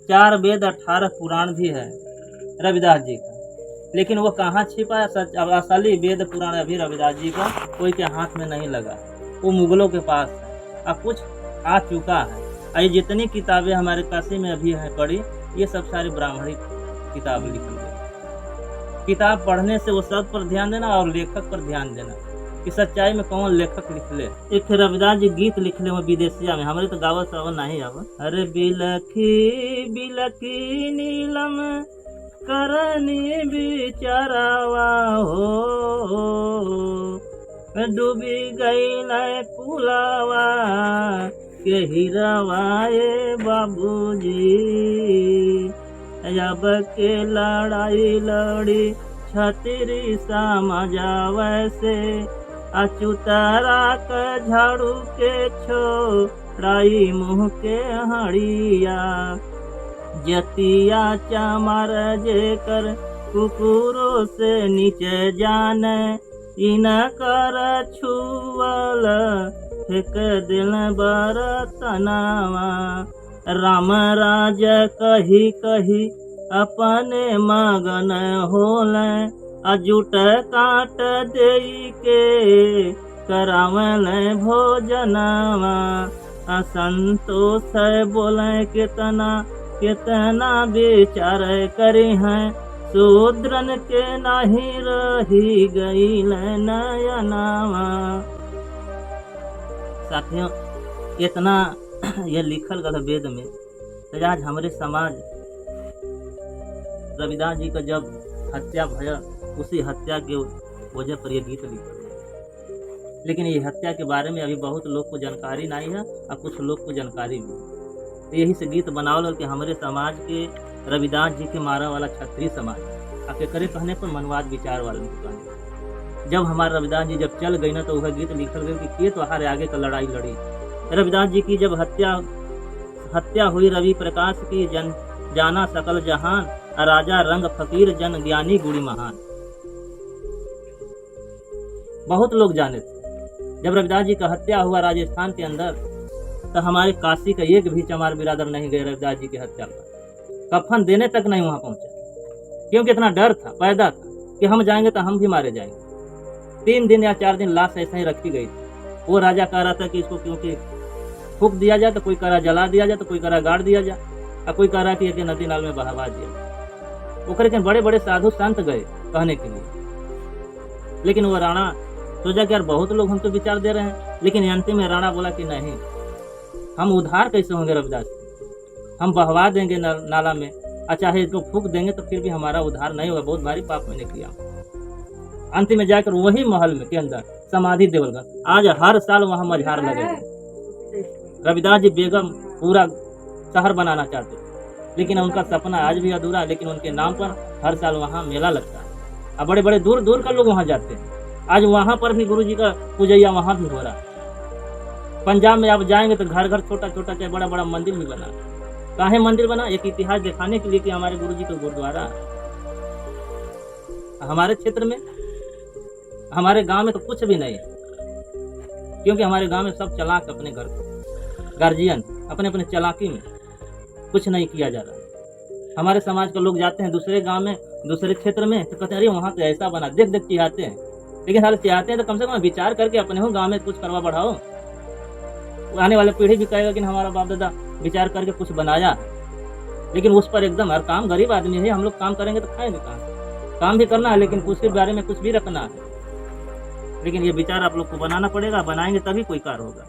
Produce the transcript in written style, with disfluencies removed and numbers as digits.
4 वेद 18 पुराण भी है रविदास जी का, लेकिन वो कहाँ छिपा है? सच अब असली वेद पुराण अभी रविदास जी का कोई के हाथ में नहीं लगा, वो मुगलों के पास है। अब कुछ आ चुका है। ये जितनी किताबें हमारे काशी में अभी है पढ़ी, ये सब सारी ब्राह्मणी किताब लिखी गई। किताब पढ़ने से वो सब पर ध्यान देना और लेखक पर ध्यान देना कि सच्चाई में कौन लेखक लिखले। एक रविदास जी गीत लिखले वो विदेशिया में, हमारे तो गावत सावन नहीं आवा। अरे बिलखी बिलखी नीलम करनी बिचारावा हो, डूबी गई कुलावा के हिरवाए बाबूजी, अब के लड़ाई लड़ी छतरी समझावे से, अचुतारा के झाड़ू के छोड़ाई मुँह के हड़िया, जतिया चमर जेकर कुकुरों से नीचे जाने, इन कर छुअल फेंक दिल बरतनावा, राम राज कही कही अपने मगन होले, अजुट काट देई के करावल भोजनवा, असंतोष बोले कितना विचार करी हैं, शूद्रन के नहीं रही गई नयनावा। साथियों, इतना ये लिखल गल वेद में, तो आज हमारे समाज रविदास जी का जब हत्या भया, उसी हत्या के वजह पर यह गीत लिखा गया। लेकिन ये हत्या के बारे में अभी बहुत लोग को जानकारी नहीं है और कुछ लोग को जानकारी भी है। तो यही से गीत बनावल कि हमारे समाज के रविदास जी के मारा वाला क्षत्रिय समाज आके करे कहने पर मनवाद विचार वाले कहने, जब हमारे रविदास जी जब चल गई ना, तो वह गीत लिखल गया कि के तो हारे आगे का लड़ाई लड़ी। रविदास जी की जब हत्या हुई, रवि प्रकाश की जाना सकल जहान, राजा रंग फकीर जन ज्ञानी गुणी महान। बहुत लोग जाने थे। जब रविदास जी का हत्या हुआ राजस्थान के अंदर, तो हमारे काशी का एक भी चमार बिरादर नहीं गए रविदास जी की हत्या पर, कफन देने तक नहीं वहां पहुंचा, क्योंकि इतना डर था, पैदा था कि हम जाएंगे तो हम भी मारे जाएंगे। 3 दिन या 4 दिन लाश ऐसे ही रखी गई थी। वो राजा कह रहा था कि इसको क्योंकि फूक दिया जाए, तो कोई कह रहा जला दिया जाए, तो कोई कह रहा गाड़ दिया जाए, और कोई कह रहा कि ये नदी नाल में बहावा दिया। वो करके बड़े बड़े साधु संत गए कहने के लिए, लेकिन वो राणा सोचा कि यार बहुत लोग हमको विचार दे रहे हैं, लेकिन अंतिम में राणा बोला कि नहीं, हम उधार कैसे होंगे रविदास, हम बहवा देंगे नाला में, चाहे इसको फूक देंगे तो फिर भी हमारा उधार नहीं होगा, बहुत भारी पाप मैंने किया। अंतिम में जाकर वही महल में के अंदर समाधि देवलगा, आज हर साल वहां मझार लगेगा। रविदास जी बेगम पूरा शहर बनाना चाहते, लेकिन उनका सपना आज भी अधूरा, लेकिन उनके नाम पर हर साल वहाँ मेला लगता है, अब बड़े बड़े दूर दूर का लोग वहाँ जाते हैं। आज वहाँ पर भी गुरु जी का पूजैया वहाँ भी हो रहा है। पंजाब में आप जाएंगे तो घर घर छोटा छोटा चाहे बड़ा बड़ा मंदिर भी बना। काहे मंदिर बना? एक इतिहास दिखाने के लिए कि हमारे गुरु जी का गुरुद्वारा। हमारे क्षेत्र में, हमारे गांव में तो कुछ भी नहीं है, क्योंकि हमारे गांव में सब चलाक अपने घर गार्जियन अपने अपने चालाकी में, कुछ नहीं किया जा रहा। हमारे समाज के लोग जाते हैं दूसरे गांव में, दूसरे क्षेत्र में, तो कहते हैं अरे वहाँ तो ऐसा बना, देख देख चाहते हैं। लेकिन सारे चाहते हैं तो कम से कम विचार करके अपने हो गांव में कुछ करवा बढ़ाओ। आने वाले पीढ़ी भी कहेगा कि हमारा बाप दादा विचार करके कुछ बनाया, लेकिन उस पर एकदम हर काम, गरीब आदमी है, हम लोग काम करेंगे तो खाएंगे कहाँ? काम भी करना है, लेकिन कुछ के बारे में कुछ भी रखना है। लेकिन ये विचार आप लोग को बनाना पड़ेगा, बनाएंगे तभी कोई कार्य होगा।